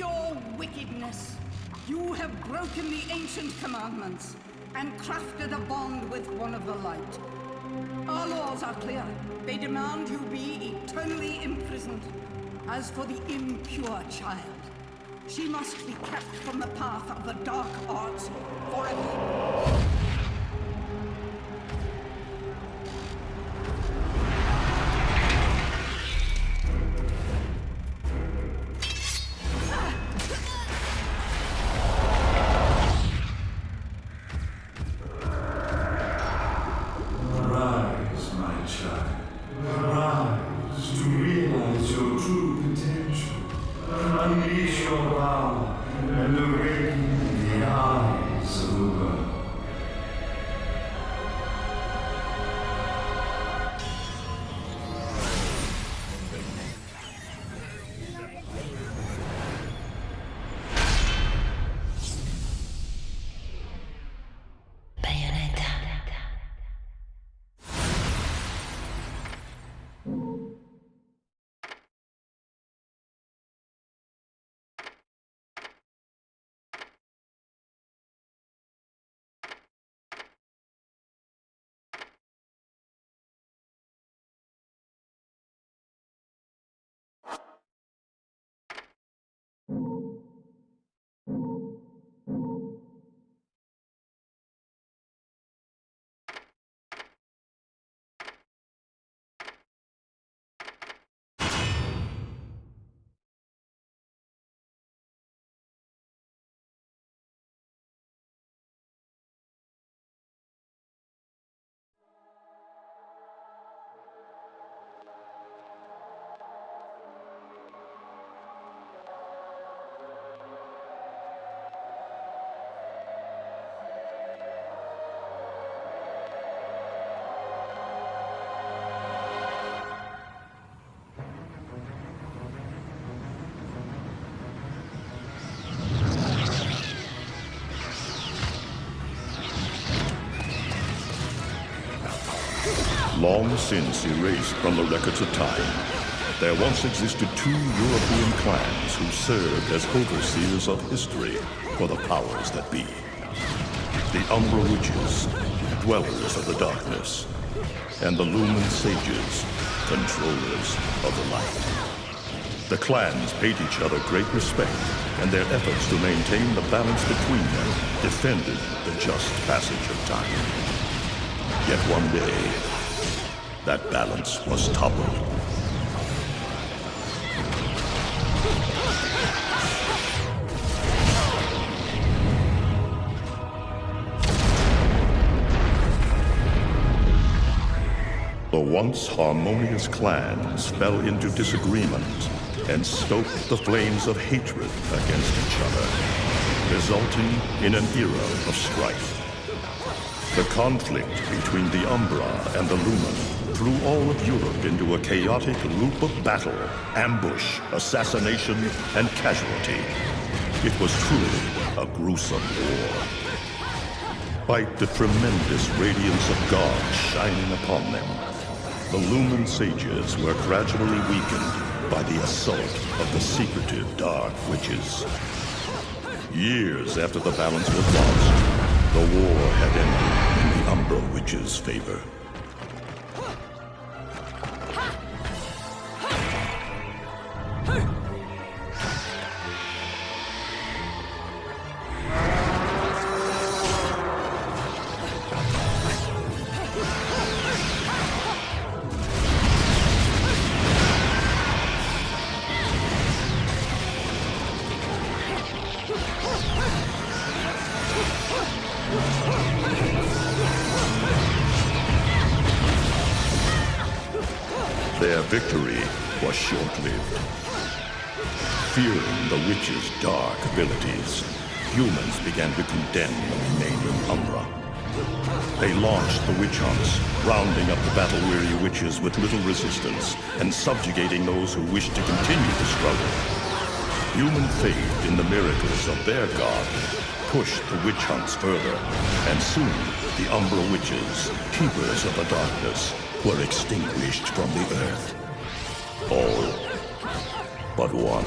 your wickedness. You have broken the ancient commandments and crafted a bond with one of the light. Our laws are clear. They demand you be eternally imprisoned. As for the impure child, she must be kept from the path of the dark arts forever. Long since erased from the records of time, there once existed two European clans who served as overseers of history for the powers that be. The Umbra Witches, dwellers of the darkness, and the Lumen Sages, controllers of the light. The clans paid each other great respect, and their efforts to maintain the balance between them defended the just passage of time. Yet one day, that balance was toppled. The once harmonious clans fell into disagreement and stoked the flames of hatred against each other, resulting in an era of strife. The conflict between the Umbra and the Lumen threw all of Europe into a chaotic loop of battle, ambush, assassination, and casualty. It was truly a gruesome war. Despite the tremendous radiance of God shining upon them, the Lumen Sages were gradually weakened by the assault of the secretive Dark Witches. Years after the balance was lost, the war had ended in the Umbra Witches' favor. Their victory was short-lived. Fearing the witches' dark abilities, humans began to condemn the remaining Umbra. They launched the witch hunts, rounding up the battle-weary witches with little resistance and subjugating those who wished to continue the struggle. Human faith in the miracles of their god pushed the witch hunts further, and soon the Umbra witches, keepers of the darkness, were extinguished from the earth. All but one.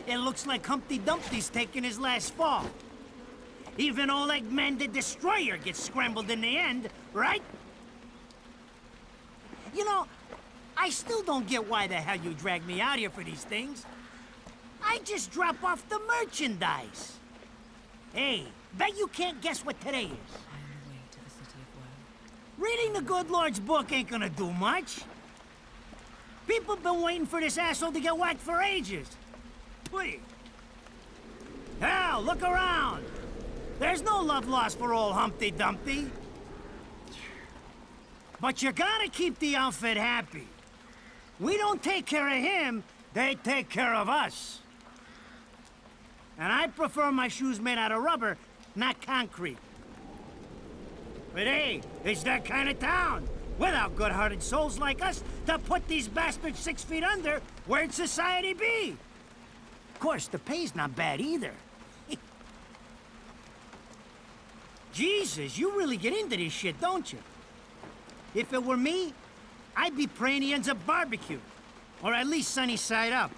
It looks like Humpty Dumpty's taking his last fall. Even old Eggman the Destroyer gets scrambled in the end, right? You know, I still don't get why the hell you drag me out here for these things. I just drop off the merchandise. Hey, bet you can't guess what today is. I am the way to the city of woe. Reading the good Lord's book ain't gonna do much. People have been waiting for this asshole to get whacked for ages. Please. Hell, look around. There's no love lost for old Humpty Dumpty. But you gotta keep the outfit happy. We don't take care of him, they take care of us. And I prefer my shoes made out of rubber, not concrete. But hey, it's that kind of town. Without good-hearted souls like us to put these bastards 6 feet under, where'd society be? Of course, the pay's not bad either. Jesus, you really get into this shit, don't you? If it were me, I'd be praying he ends up barbecued. Or at least sunny side up.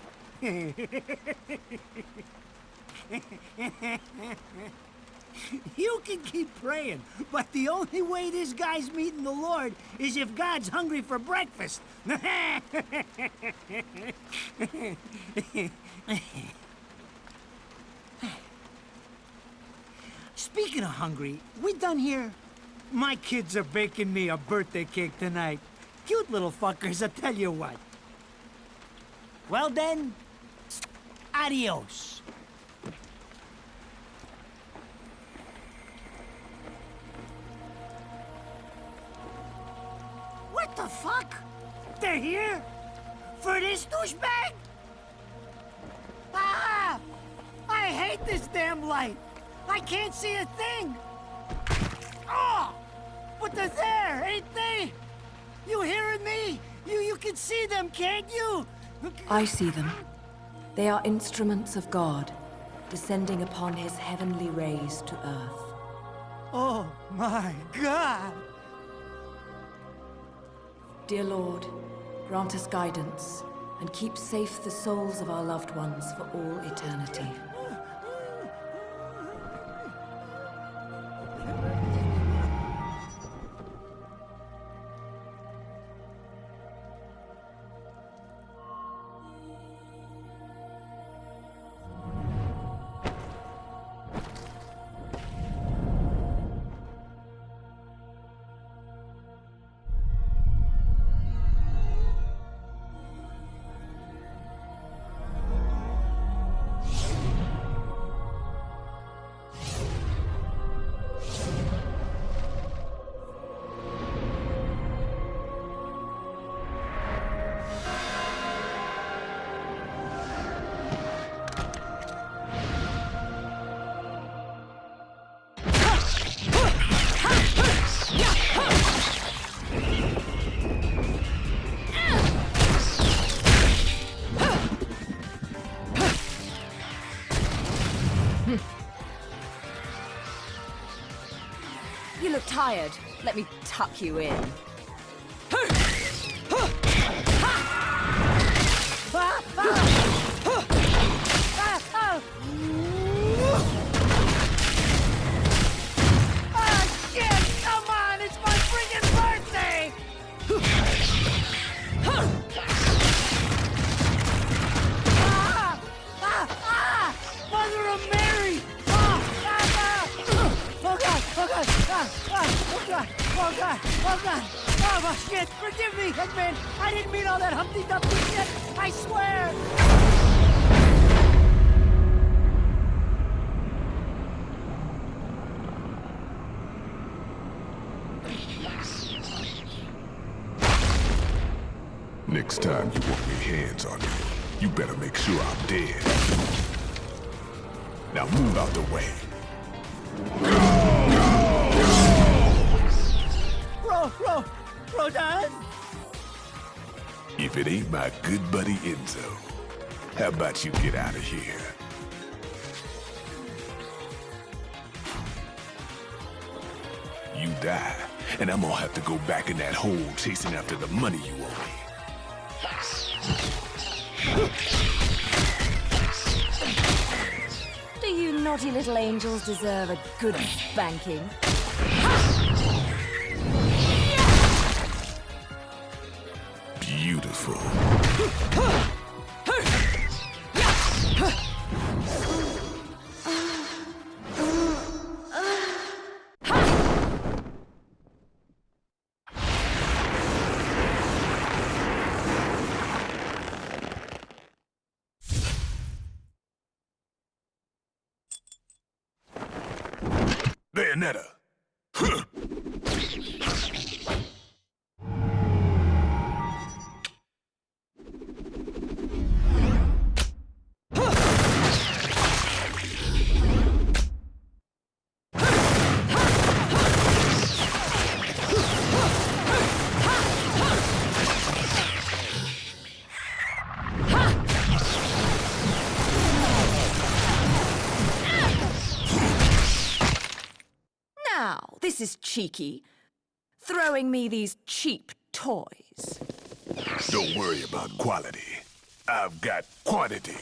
You can keep praying, but the only way this guy's meeting the Lord is if God's hungry for breakfast. Speaking of hungry, we done here? My kids are baking me a birthday cake tonight. Cute little fuckers, I tell you what. Well then, adios. What the fuck? They're here? For this douchebag? Ah! I hate this damn light. I can't see a thing. Oh! But they're there, ain't they? You hearing me? You can see them, can't you? I see them. They are instruments of God, descending upon his heavenly rays to earth. Oh my God! Dear Lord, grant us guidance, and keep safe the souls of our loved ones for all eternity. You look tired. Let me tuck you in. Shit! Come on! It's my freaking birthday! Mother of Mary! Oh God! Oh God! Oh God! Oh God! Oh God! Oh shit! Forgive me, Eggman! I didn't mean all that Humpty Dumpty shit! I swear! Next time you want me hands on me, you better make sure I'm dead. Now move out the way. Rodan? If it ain't my good buddy Enzo, how about you get out of here? You die, and I'm gonna have to go back in that hole chasing after the money you owe me. naughty little angels deserve a good spanking. Beautiful. Bayonetta. Now, this is cheeky. Throwing me these cheap toys. Don't worry about quality. I've got quantity.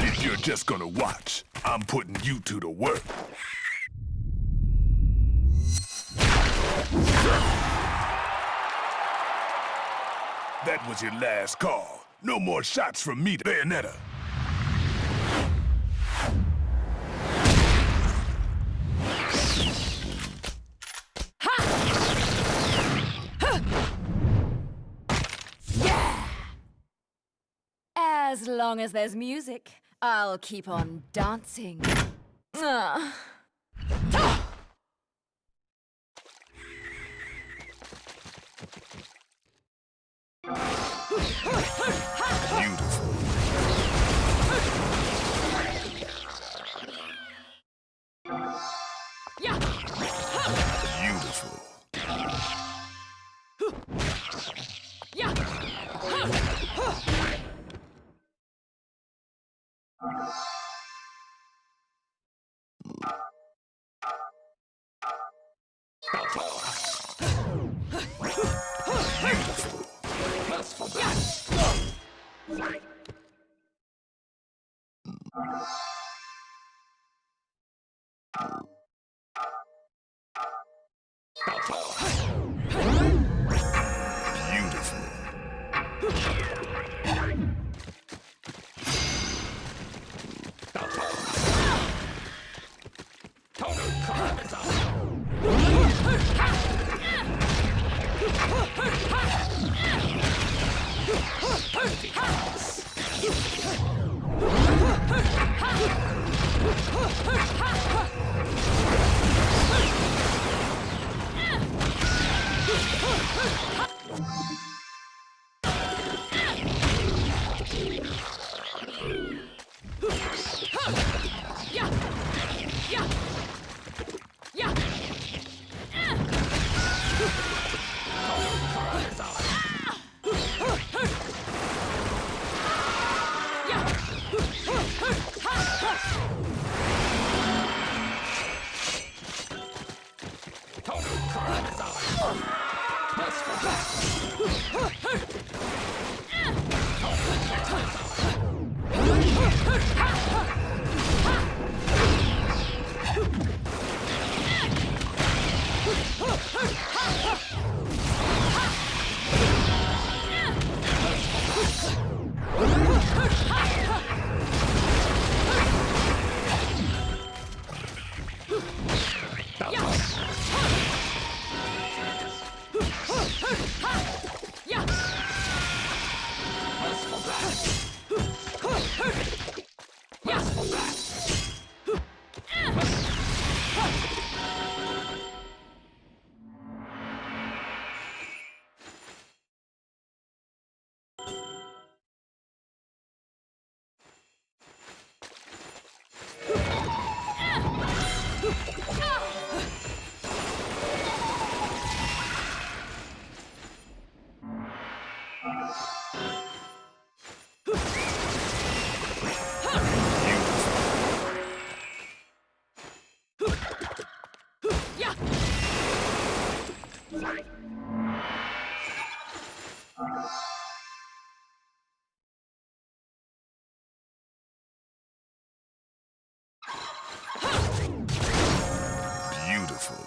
If you're just gonna watch, I'm putting you two to work. That was your last call. No more shots from me, Bayonetta. As long as there's music, I'll keep on dancing. Beautiful. Beautiful. Beautiful.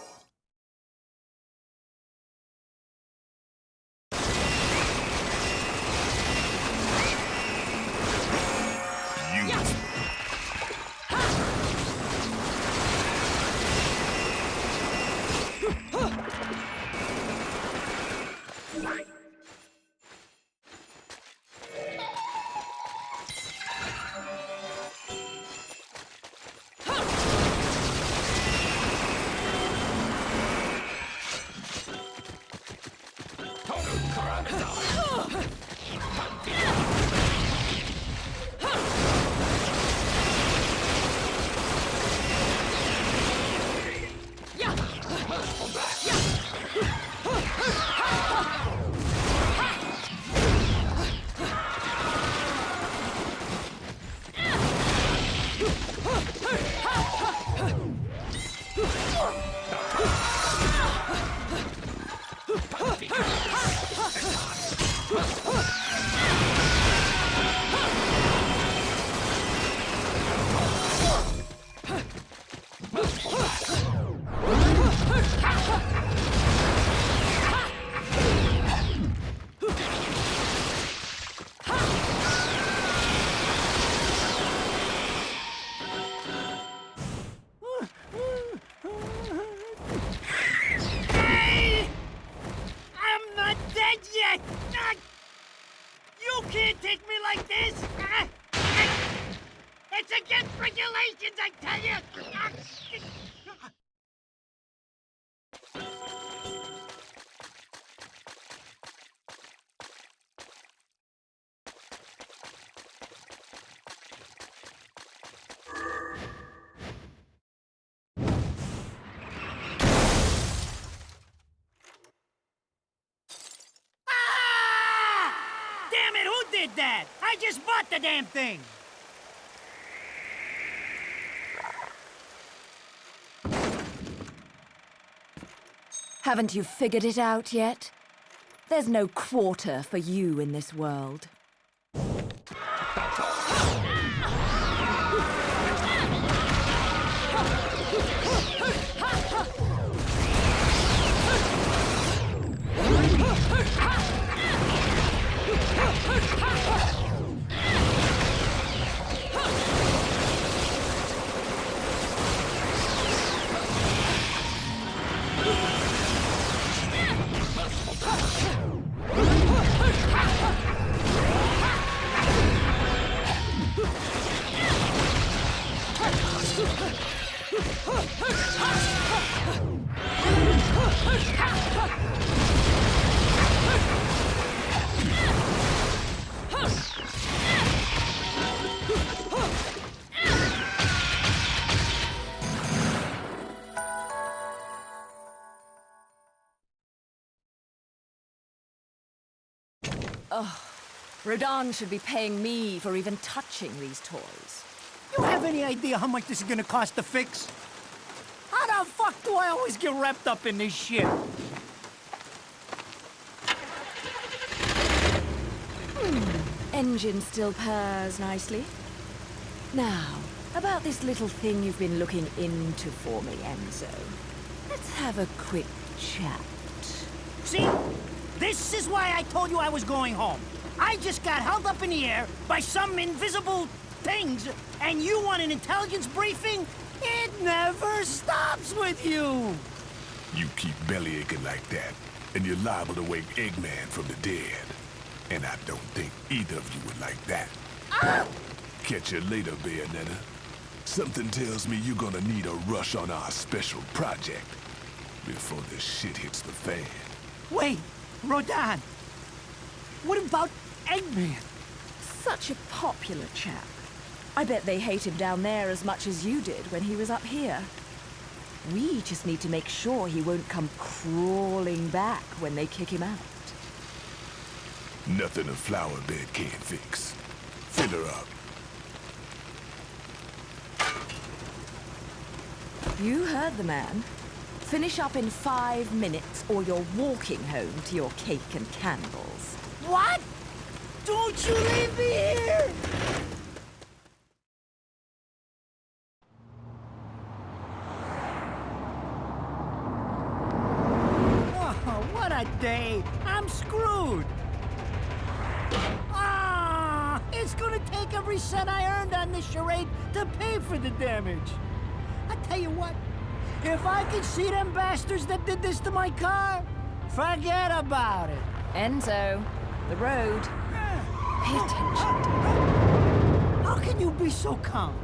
Did that? I just bought the damn thing! Haven't you figured it out yet? There's no quarter for you in this world. Oh, Rodan should be paying me for even touching these toys. You have any idea how much this is gonna cost to fix? How the fuck do I always get wrapped up in this shit? Engine still purrs nicely. Now, about this little thing you've been looking into for me, Enzo. Let's have a quick chat. See? This is why I told you I was going home. I just got held up in the air by some invisible things, and you want an intelligence briefing? It never stops with you! You keep bellyaching like that, and you're liable to wake Eggman from the dead. And I don't think either of you would like that. Ah! Catch you later, Bayonetta. Something tells me you're gonna need a rush on our special project before this shit hits the fan. Wait, Rodan. What about Eggman? Such a popular chap. I bet they hate him down there as much as you did when he was up here. We just need to make sure he won't come crawling back when they kick him out. Nothing a flower bed can't fix. Fill her up. You heard the man. Finish up in 5 minutes or you're walking home to your cake and candles. What? Don't you leave me here! Oh, what a day! I'm screwed! Ah! It's gonna take every cent I earned on this charade to pay for the damage. I tell you what, if I could see them bastards that did this to my car, forget about it. Enzo, the road. Pay attention. How can you be so calm?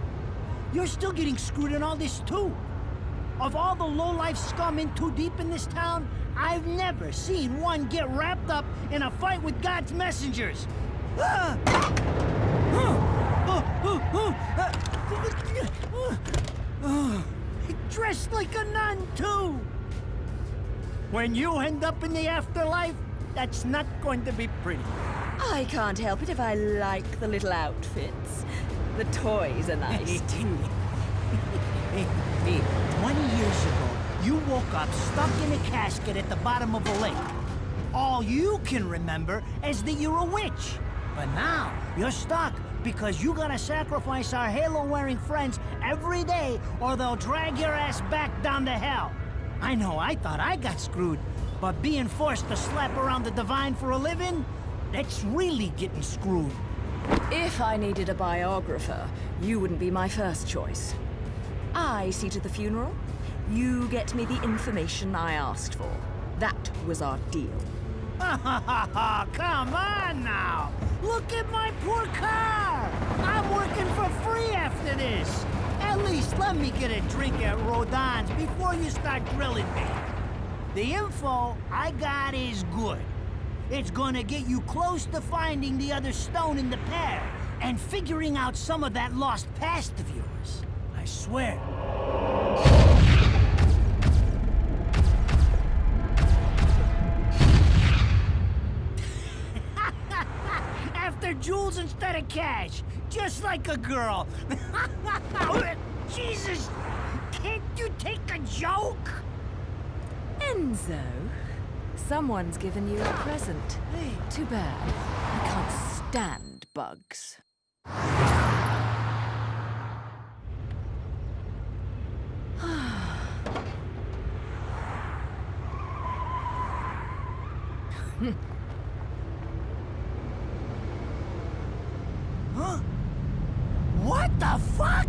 You're still getting screwed in all this too. Of all the low-life scum in too deep in this town, I've never seen one get wrapped up in a fight with God's messengers. Dressed like a nun, too. When you end up in the afterlife, that's not going to be pretty. I can't help it if I like the little outfits. The toys are nice, too. Hey, 20 years ago, you woke up stuck in a casket at the bottom of a lake. All you can remember is that you're a witch. But now, you're stuck because you gotta sacrifice our halo-wearing friends every day or they'll drag your ass back down to hell. I know, I thought I got screwed, but being forced to slap around the divine for a living, that's really getting screwed. If I needed a biographer, you wouldn't be my first choice. I see to the funeral. You get me the information I asked for. That was our deal. Come on now! Look at my poor car! I'm working for free after this! At least let me get a drink at Rodon's before you start drilling me. The info I got is good. It's gonna get you close to finding the other stone in the pair and figuring out some of that lost past of yours. I swear. After jewels instead of cash, just like a girl. Jesus, can't you take a joke? Enzo, someone's given you a present. Too bad. I can't stand bugs. Huh? What the fuck?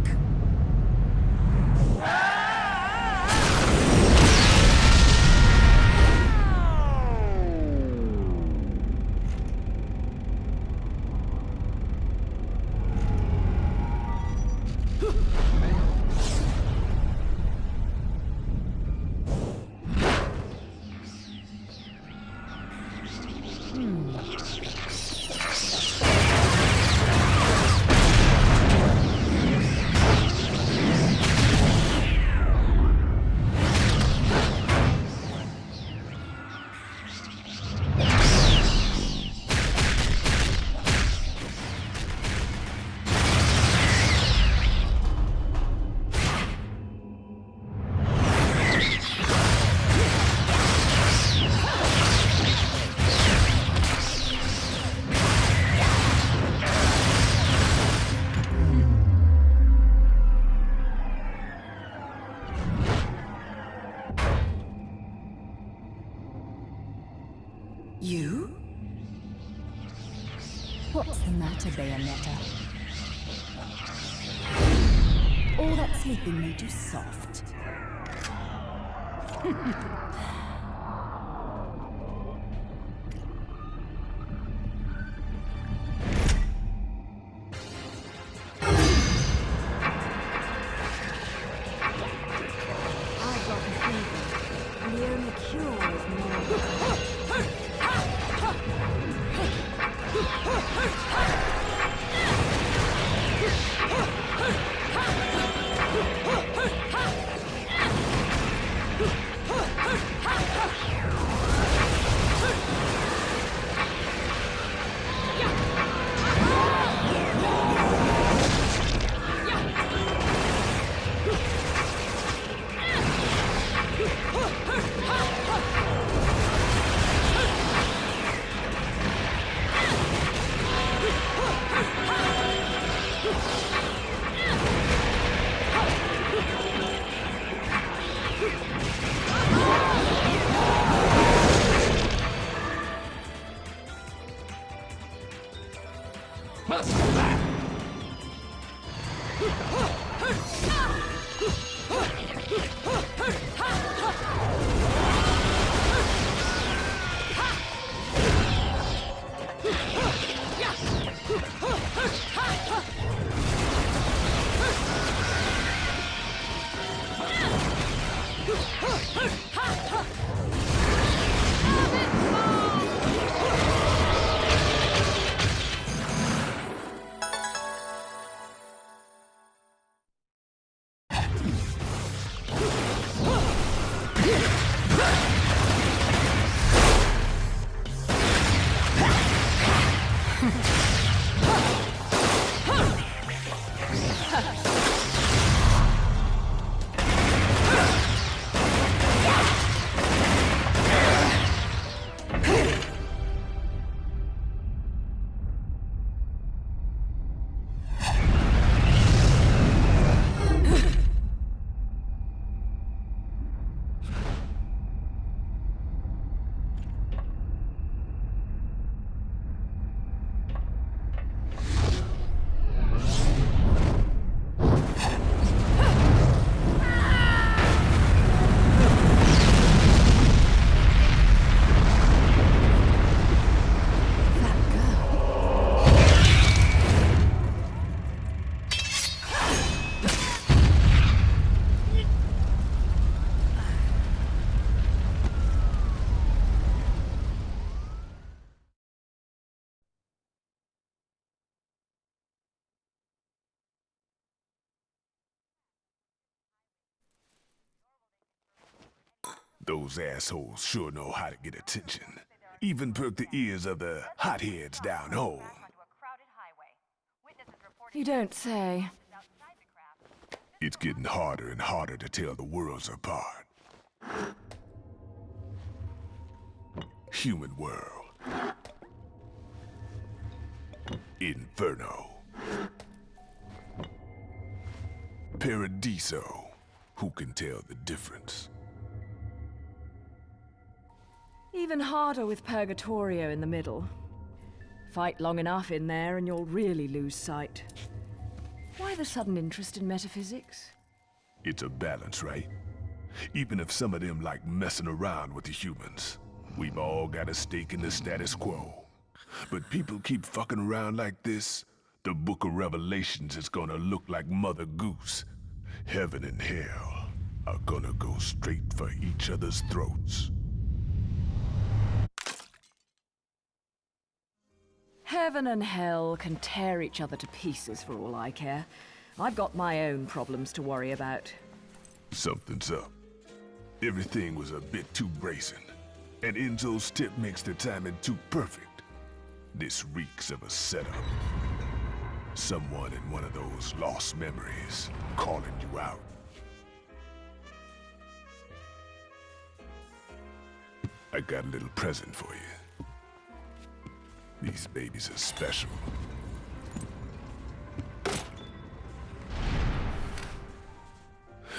You? What's the matter, Bayonetta? All that sleeping made you soft. I've got a fever, and the only cure is more. Those assholes sure know how to get attention. Even perk the ears of the hotheads down home. You don't say. It's getting harder and harder to tell the worlds apart. Human world. Inferno. Paradiso. Who can tell the difference? Even harder with Purgatorio in the middle. Fight long enough in there and you'll really lose sight. Why the sudden interest in metaphysics? It's a balance, right? Even if some of them like messing around with the humans, we've all got a stake in the status quo. But people keep fucking around like this, the Book of Revelations is gonna look like Mother Goose. Heaven and hell are gonna go straight for each other's throats. Heaven and hell can tear each other to pieces for all I care. I've got my own problems to worry about. Something's up. Everything was a bit too brazen, and Enzo's tip makes the timing too perfect. This reeks of a setup. Someone in one of those lost memories calling you out. I got a little present for you. These babies are special.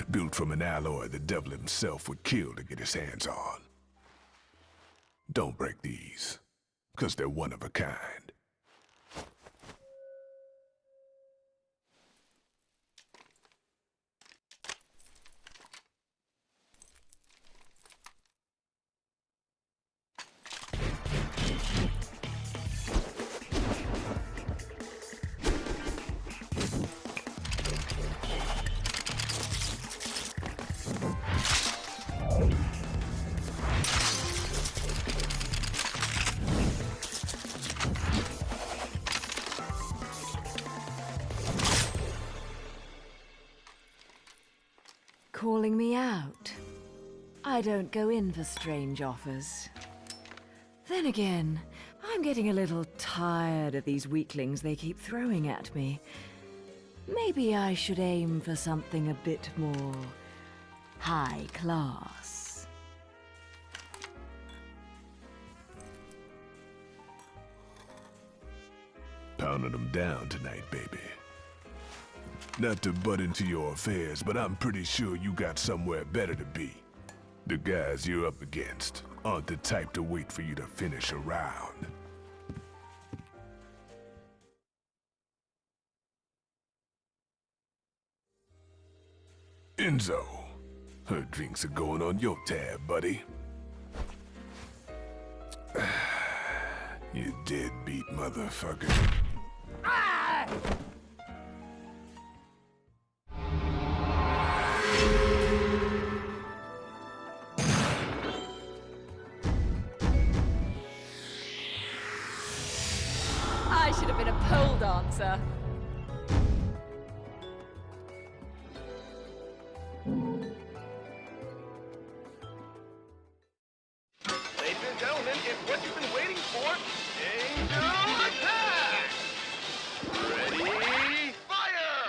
Built from an alloy the devil himself would kill to get his hands on. Don't break these, 'cause they're one of a kind. Calling me out? I don't go in for strange offers. Then again, I'm getting a little tired of these weaklings they keep throwing at me. Maybe I should aim for something a bit more high class. Pounding them down tonight, baby. Not to butt into your affairs, but I'm pretty sure you got somewhere better to be. The guys you're up against aren't the type to wait for you to finish a round. Enzo, her drinks are going on your tab, buddy. You deadbeat motherfucker. sir. Ladies and gentlemen, it's what you've been waiting for. Angel attack! Ready, fire!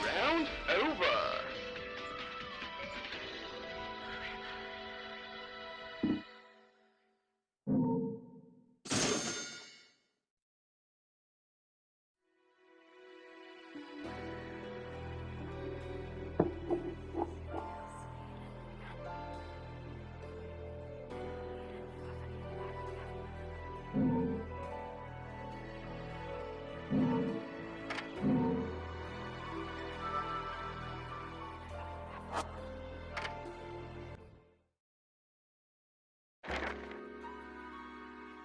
Round over.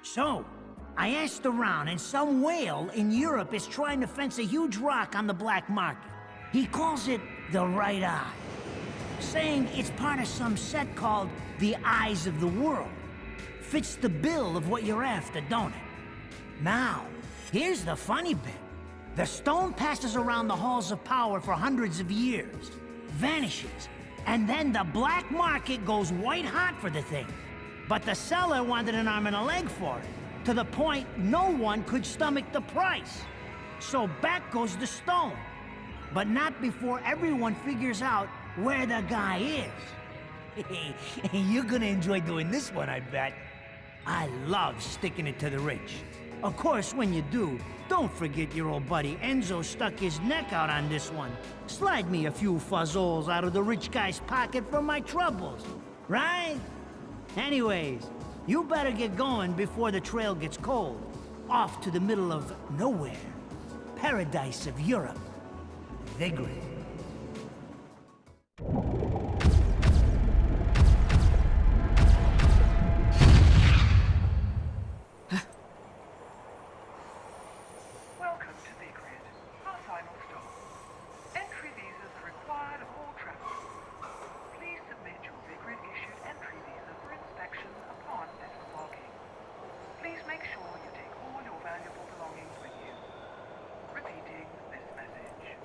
So, I asked around, and some whale in Europe is trying to fence a huge rock on the black market. He calls it the right eye, saying it's part of some set called the Eyes of the World. Fits the bill of what you're after, don't it? Now, here's the funny bit. The stone passes around the halls of power for hundreds of years, vanishes, and then the black market goes white hot for the thing. But the seller wanted an arm and a leg for it, to the point no one could stomach the price. So back goes the stone. But not before everyone figures out where the guy is. You're gonna enjoy doing this one, I bet. I love sticking it to the rich. Of course, when you do, don't forget your old buddy Enzo stuck his neck out on this one. Slide me a few fuzzoles out of the rich guy's pocket for my troubles, right? Anyways, you better get going before the trail gets cold. Off to the middle of nowhere. Paradise of Europe. Vigrid. Welcome to Vigrid, our final stop. Entry visas are required of all travelers. Please submit your Vigrid-issued entry visa for inspection upon disembarking. Please make sure you take all your valuable belongings with you. Repeating this message.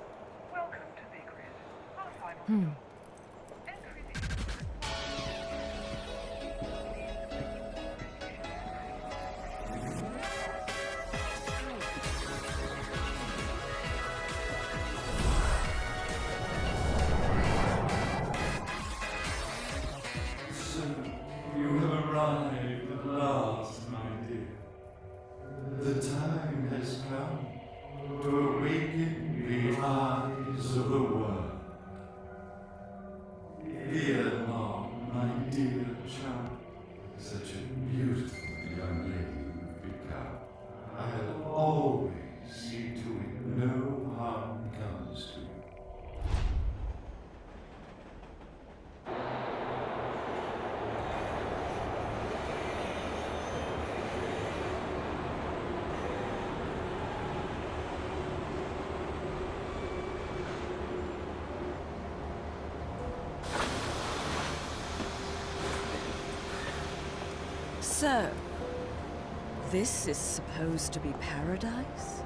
Welcome to Vigrid, our final stop. Entry visas are You have arrived at last, my dear. The time has come to awaken the eyes of the world. Ere long, my dear child, such a beautiful young lady you've become. I'll always see to it no harm comes to you. So, this is supposed to be paradise?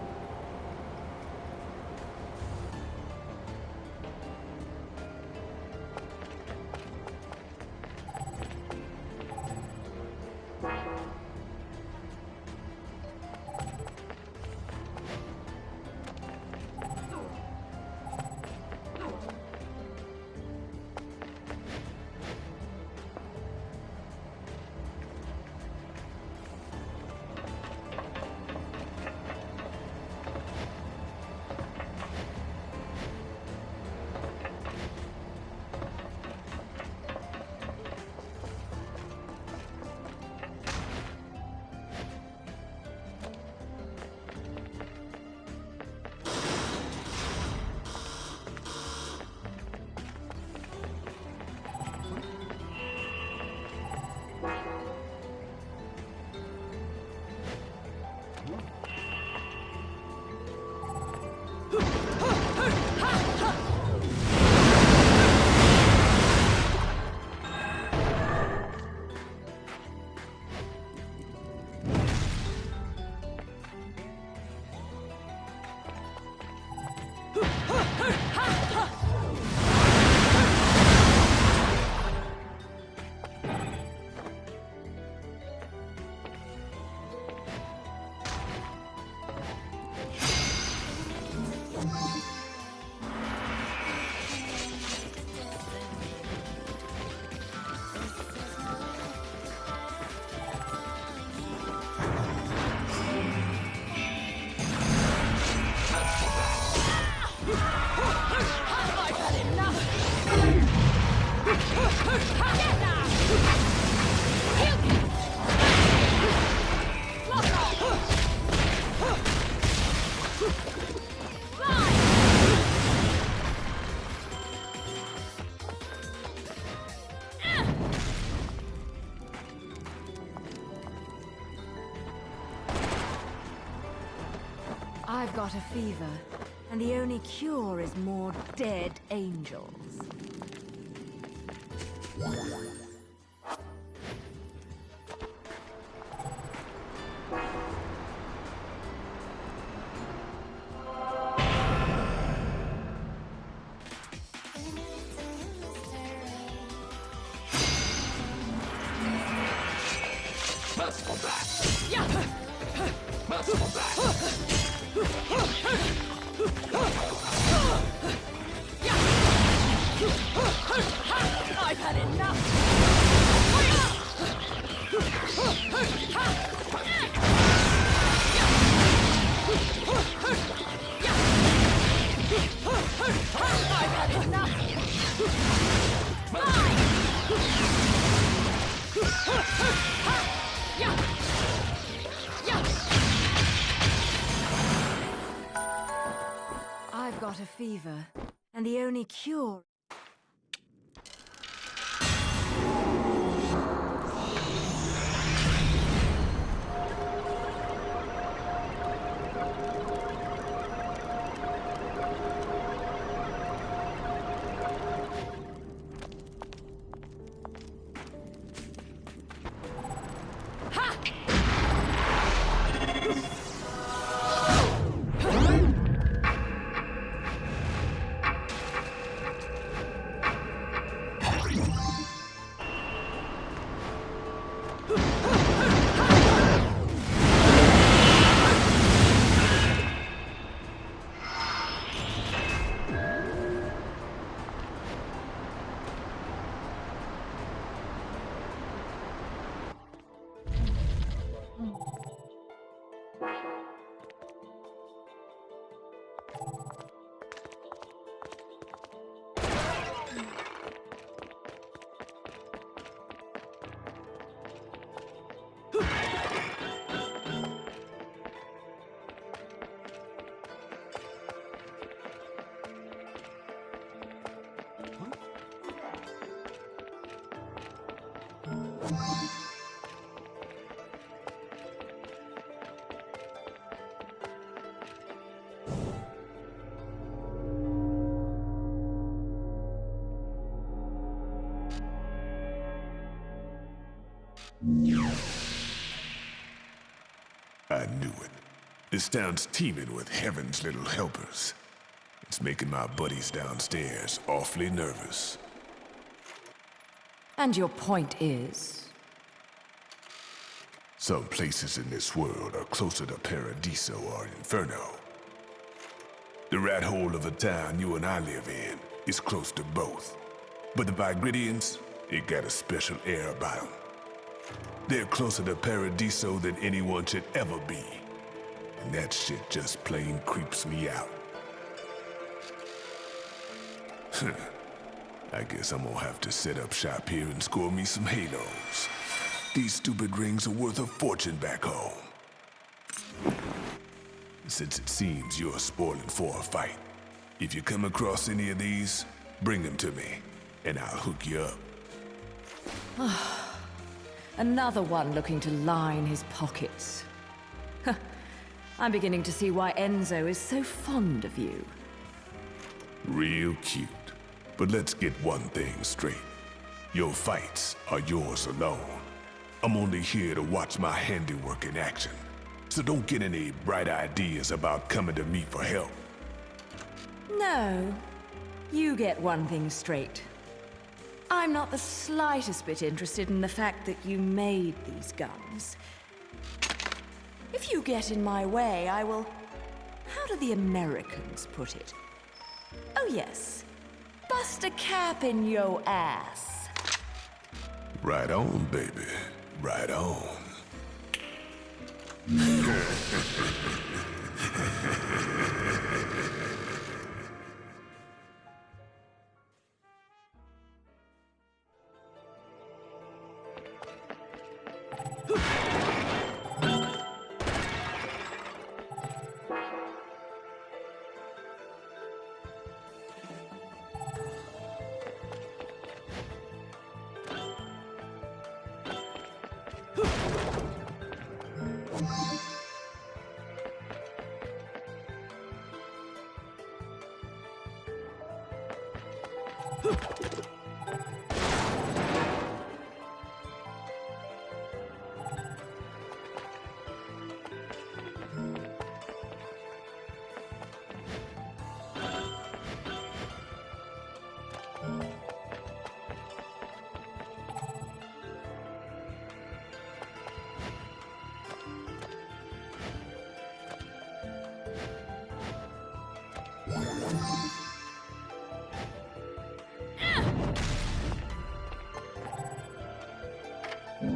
I've got a fever, and the only cure is more dead angels. I've had enough! I've had enough! I've got a fever, and the only cure... I knew it. This town's teeming with heaven's little helpers. It's making my buddies downstairs awfully nervous. And your point is? Some places in this world are closer to Paradiso or Inferno. The rat hole of a town you and I live in is close to both. But the Vigridians, it got a special air about them. They're closer to Paradiso than anyone should ever be. And that shit just plain creeps me out. I guess I'm gonna have to set up shop here and score me some halos. These stupid rings are worth a fortune back home. Since it seems you're spoiling for a fight, if you come across any of these, bring them to me, and I'll hook you up. Another one looking to line his pockets. I'm beginning to see why Enzo is so fond of you. Real cute. But let's get one thing straight. Your fights are yours alone. I'm only here to watch my handiwork in action. So don't get any bright ideas about coming to me for help. No. You get one thing straight. I'm not the slightest bit interested in the fact that you made these guns. If you get in my way, I will... How do the Americans put it? Oh yes. Bust a cap in yo ass. Right on, baby. Right on. You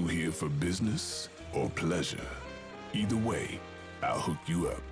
here for business or pleasure? Either way, I'll hook you up.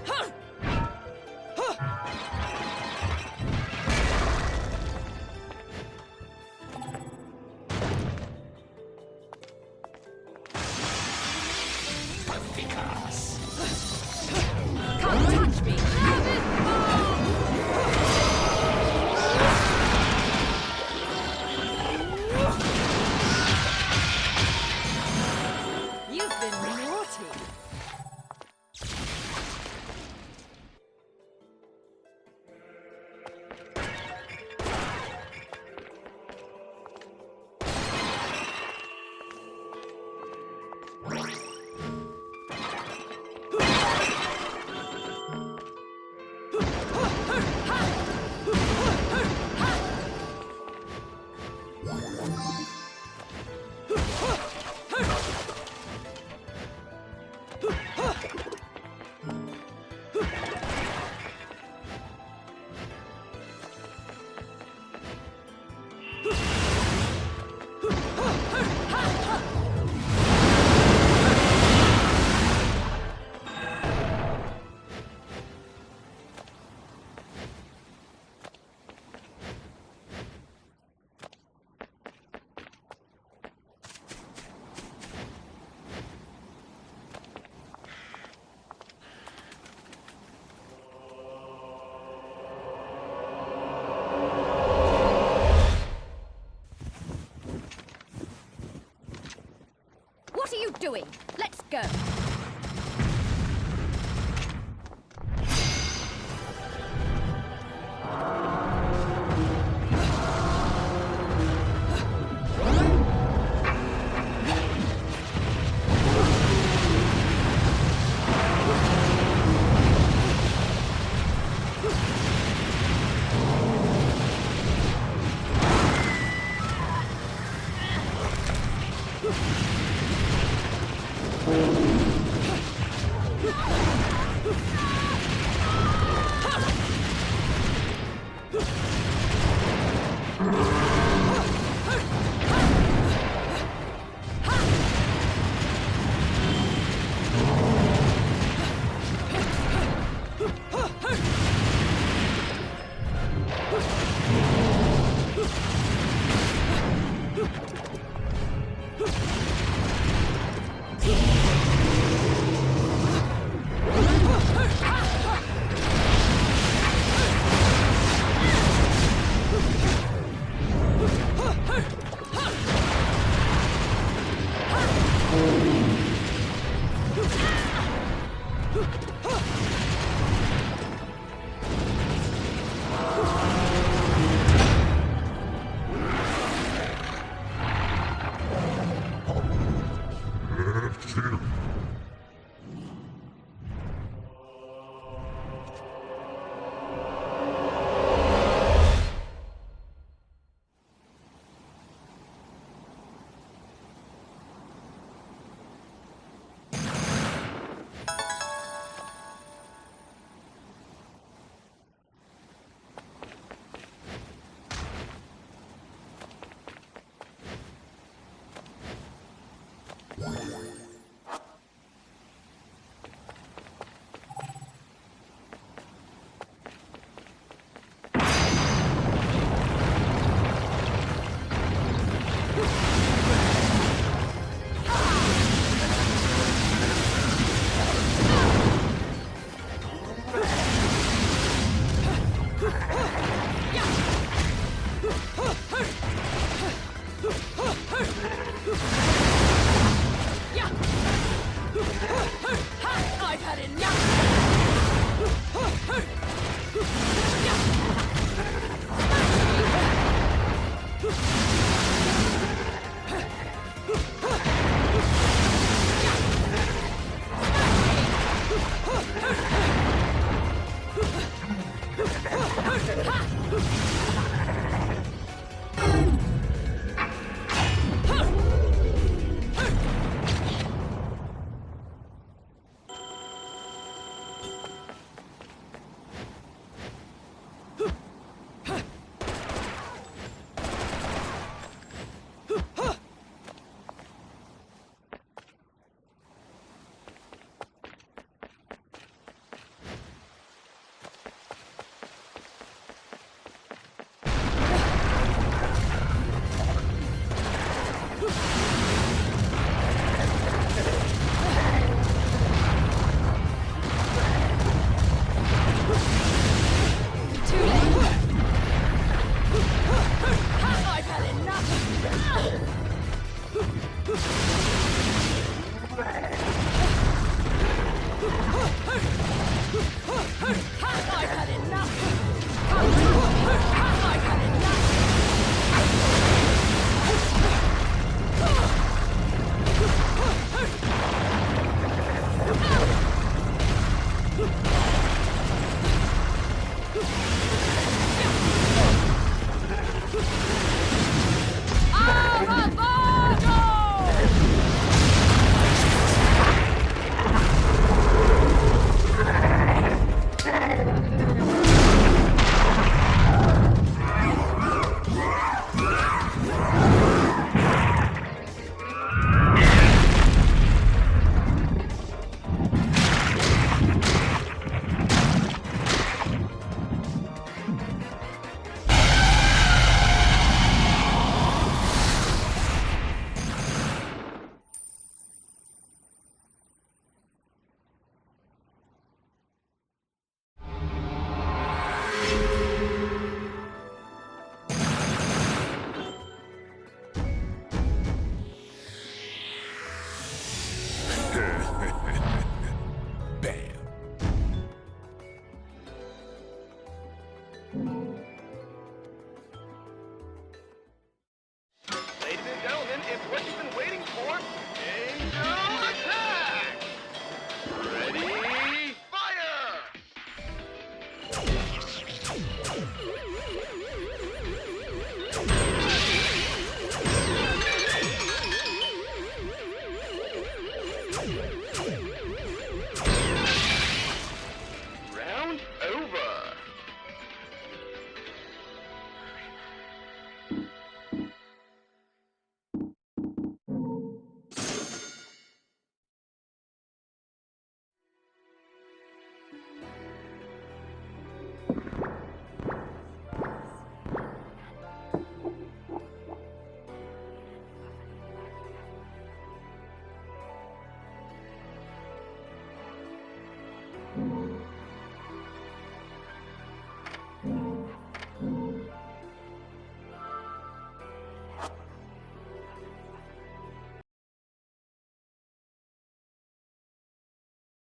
Can't touch me! You've been naughty.